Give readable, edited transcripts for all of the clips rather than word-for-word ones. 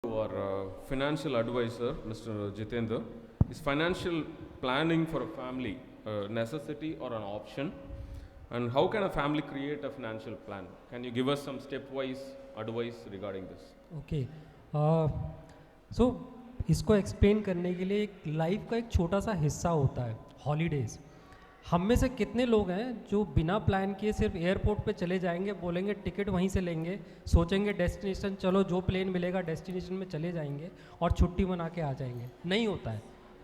Our financial advisor, Mr. Jitendra, is financial planning for a family a necessity or an option? And how can a family create a financial plan? Can you give us some stepwise advice regarding this? Okay so इसको explain करने के लिए एक life का एक छोटा सा हिस्सा होता है हॉलीडेज़। हम में से कितने लोग हैं जो बिना प्लान किए सिर्फ एयरपोर्ट पे चले जाएंगे, बोलेंगे टिकट वहीं से लेंगे, सोचेंगे डेस्टिनेशन, चलो जो प्लेन मिलेगा डेस्टिनेशन में चले जाएंगे और छुट्टी मना के आ जाएंगे? नहीं होता है,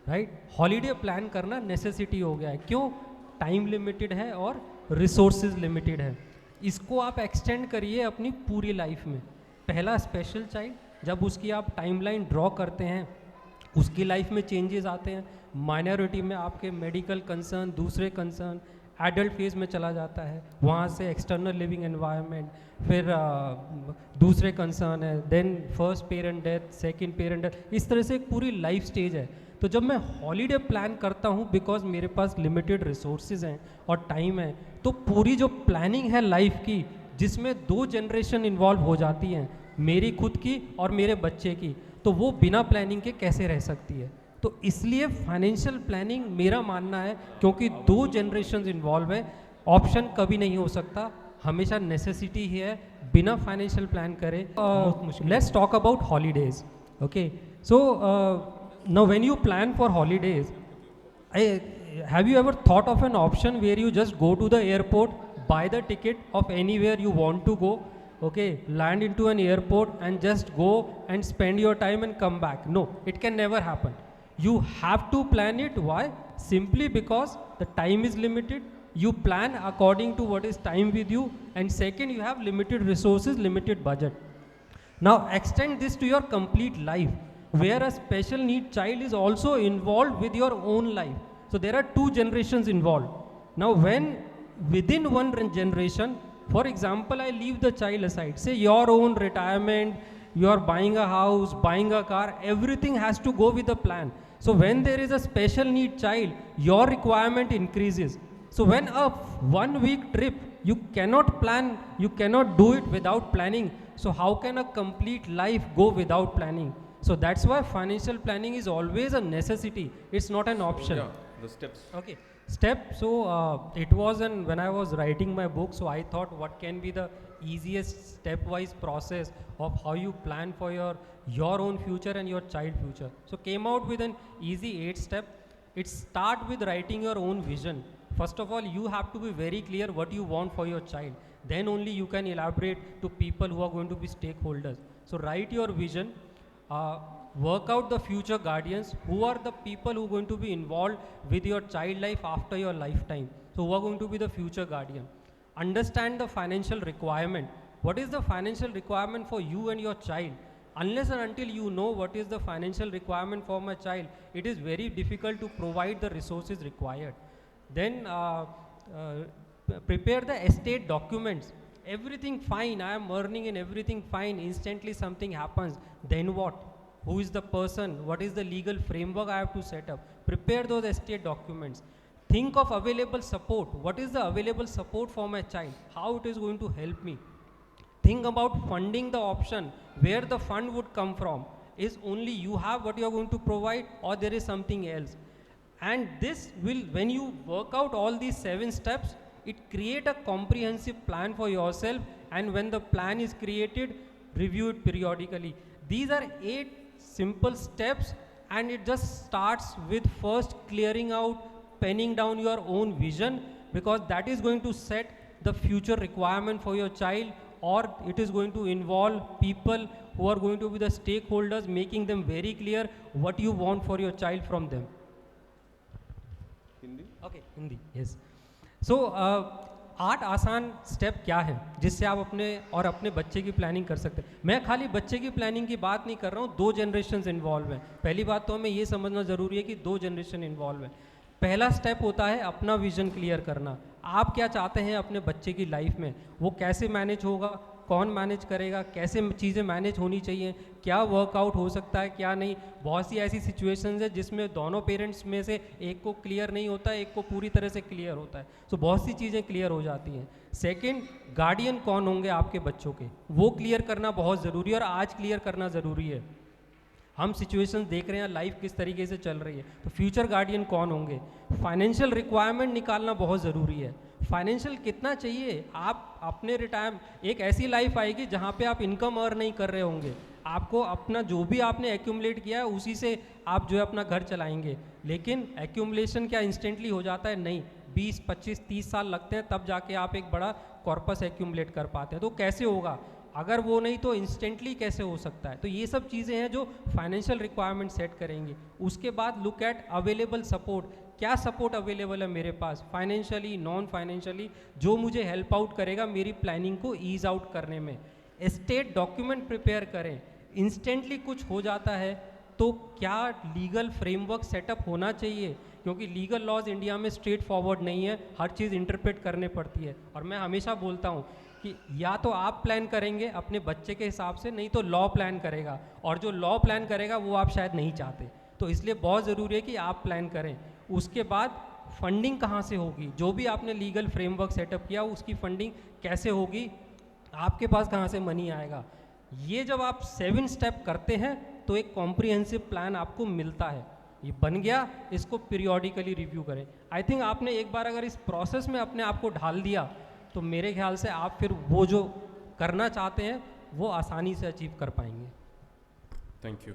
राइट। हॉलीडे प्लान करना नेसेसिटी हो गया है। क्यों? टाइम लिमिटेड है और रिसोर्सेज लिमिटेड है। इसको आप एक्सटेंड करिए अपनी पूरी लाइफ में। पहला स्पेशल चाइल्ड, जब उसकी आप टाइमलाइन ड्रॉ करते हैं उसकी लाइफ में चेंजेस आते हैं। माइनॉरिटी में आपके मेडिकल कंसर्न, दूसरे कंसर्न, एडल्ट फेज में चला जाता है, वहाँ से एक्सटर्नल लिविंग एनवायरनमेंट, फिर दूसरे कंसर्न है, then first parent death, second parent death, इस तरह से एक पूरी लाइफ स्टेज है। तो जब मैं हॉलीडे प्लान करता हूँ बिकॉज मेरे पास लिमिटेड रिसोर्सेज हैं और टाइम है, तो पूरी जो प्लानिंग है लाइफ की, जिसमें 2 जनरेशन इन्वॉल्व हो जाती हैं, मेरी खुद की और मेरे बच्चे की, तो वो बिना प्लानिंग के कैसे रह सकती है? तो इसलिए फाइनेंशियल प्लानिंग मेरा मानना है, क्योंकि 2 जनरेशन इन्वॉल्व है, ऑप्शन कभी नहीं हो सकता, हमेशा नेसेसिटी ही है। बिना फाइनेंशियल प्लान करे let's talk about holidays. Okay, so now when you plan for holidays, have you ever thought of an option where you just go to the airport, buy the ticket of anywhere you want to go, okay, land into an airport and just go and spend your time and come back? No, it can never happen. You have to plan it. Why? Simply because the time is limited. You plan according to what is time with you, and second, you have limited resources, limited budget. Now extend this to your complete life, where a special need child is also involved with your own life. So there are 2 generations involved. Now when within one generation, for example, I leave the child aside, say your own retirement, you are buying a house, buying a car, everything has to go with a plan. So when there is a special need child, your requirement increases. So when a 1 week trip, you cannot plan, you cannot do it without planning. So how can a complete life go without planning? So that's why financial planning is always a necessity. It's not an option. Yeah, the steps. Okay, step. So it was when I was writing my book, so I thought what can be the easiest stepwise process of how you plan for your own future and your child future. So came out with an easy 8 step. It start with writing your own vision. First of all, you have to be very clear what you want for your child. Then only you can elaborate to people who are going to be stakeholders. So write your vision. Work out the future guardians, who are the people who are going to be involved with your child life after your lifetime. So who are going to be the future guardian? Understand the financial requirement. What is the financial requirement for you and your child? Unless and until you know what is the financial requirement for my child, it is very difficult to provide the resources required. Then prepare the estate documents. Everything fine, I am earning and everything fine, instantly something happens, then what? Who is the person? What is the legal framework I have to set up? Prepare those estate documents. Think of available support. What is the available support for my child? How it is going to help me? Think about funding the option, where the fund would come from. Is only you have what you are going to provide, or there is something else? And this will, when you work out all these 7 steps, it create a comprehensive plan for yourself, and when the plan is created, review it periodically. These are 8 simple steps, and it just starts with first clearing out, penning down your own vision, because that is going to set the future requirement for your child, or it is going to involve people who are going to be the stakeholders, making them very clear what you want for your child from them. Hindi? Okay, Hindi, yes. So 8 आसान step क्या है जिससे आप अपने और अपने बच्चे की प्लानिंग कर सकते हैं। मैं खाली बच्चे की प्लानिंग की बात नहीं कर रहा हूँ, 2 जनरेशन इन्वॉल्व हैं। पहली बात तो हमें ये समझना ज़रूरी है कि 2 जनरेशन इन्वॉल्व है। पहला स्टेप होता है अपना विजन क्लियर करना। आप क्या चाहते हैं अपने बच्चे की लाइफ में, वो कैसे मैनेज होगा, कौन मैनेज करेगा, कैसे चीज़ें मैनेज होनी चाहिए, क्या वर्कआउट हो सकता है, क्या नहीं। बहुत सी ऐसी सिचुएशंस है जिसमें दोनों पेरेंट्स में से एक को क्लियर नहीं होता है, एक को पूरी तरह से क्लियर होता है। सो बहुत सी चीज़ें क्लियर हो जाती हैं। सेकंड, गार्डियन कौन होंगे आपके बच्चों के, वो क्लियर करना बहुत ज़रूरी है और आज क्लियर करना ज़रूरी है। हम सिचुएशंस देख रहे हैं, लाइफ किस तरीके से चल रही है, तो फ्यूचर गार्डियन कौन होंगे। फाइनेंशियल रिक्वायरमेंट निकालना बहुत ज़रूरी है। फाइनेंशियल कितना चाहिए, आप अपने एक ऐसी लाइफ आएगी जहाँ पे आप इनकम अर्न नहीं कर रहे होंगे, आपको अपना जो भी आपने एक्यूमुलेट किया है उसी से आप जो है अपना घर चलाएंगे। लेकिन एक्यूमुलेशन क्या इंस्टेंटली हो जाता है? नहीं, 20, 25, 30 साल लगते हैं, तब जाके आप एक बड़ा कॉर्पस एक्यूमुलेट कर पाते हैं। तो कैसे होगा? अगर वो नहीं तो इंस्टेंटली कैसे हो सकता है? तो ये सब चीज़ें हैं जो फाइनेंशियल रिक्वायरमेंट सेट करेंगे। उसके बाद लुक एट अवेलेबल सपोर्ट, क्या सपोर्ट अवेलेबल है मेरे पास, फाइनेंशियली, नॉन फाइनेंशियली, जो मुझे हेल्प आउट करेगा मेरी प्लानिंग को ईज आउट करने में। एस्टेट डॉक्यूमेंट प्रिपेयर करें। इंस्टेंटली कुछ हो जाता है तो क्या लीगल फ्रेमवर्क सेटअप होना चाहिए, क्योंकि लीगल लॉज इंडिया में स्ट्रेट फॉरवर्ड नहीं है, हर चीज़ इंटरप्रेट करने पड़ती है। और मैं हमेशा बोलता हूँ कि या तो आप प्लान करेंगे अपने बच्चे के हिसाब से, नहीं तो लॉ प्लान करेगा, और जो लॉ प्लान करेगा वो आप शायद नहीं चाहते। तो इसलिए बहुत ज़रूरी है कि आप प्लान करें। उसके बाद फंडिंग कहाँ से होगी, जो भी आपने लीगल फ्रेमवर्क सेटअप किया उसकी फंडिंग कैसे होगी, आपके पास कहाँ से मनी आएगा। ये जब आप 7 स्टेप करते हैं तो एक कॉम्प्रिहेंसिव प्लान आपको मिलता है। ये बन गया, इसको पीरियोडिकली रिव्यू करें। आई थिंक आपने एक बार अगर इस प्रोसेस में अपने आप को ढाल दिया तो मेरे ख्याल से आप फिर वो जो करना चाहते हैं वो आसानी से अचीव कर पाएंगे। Thank you.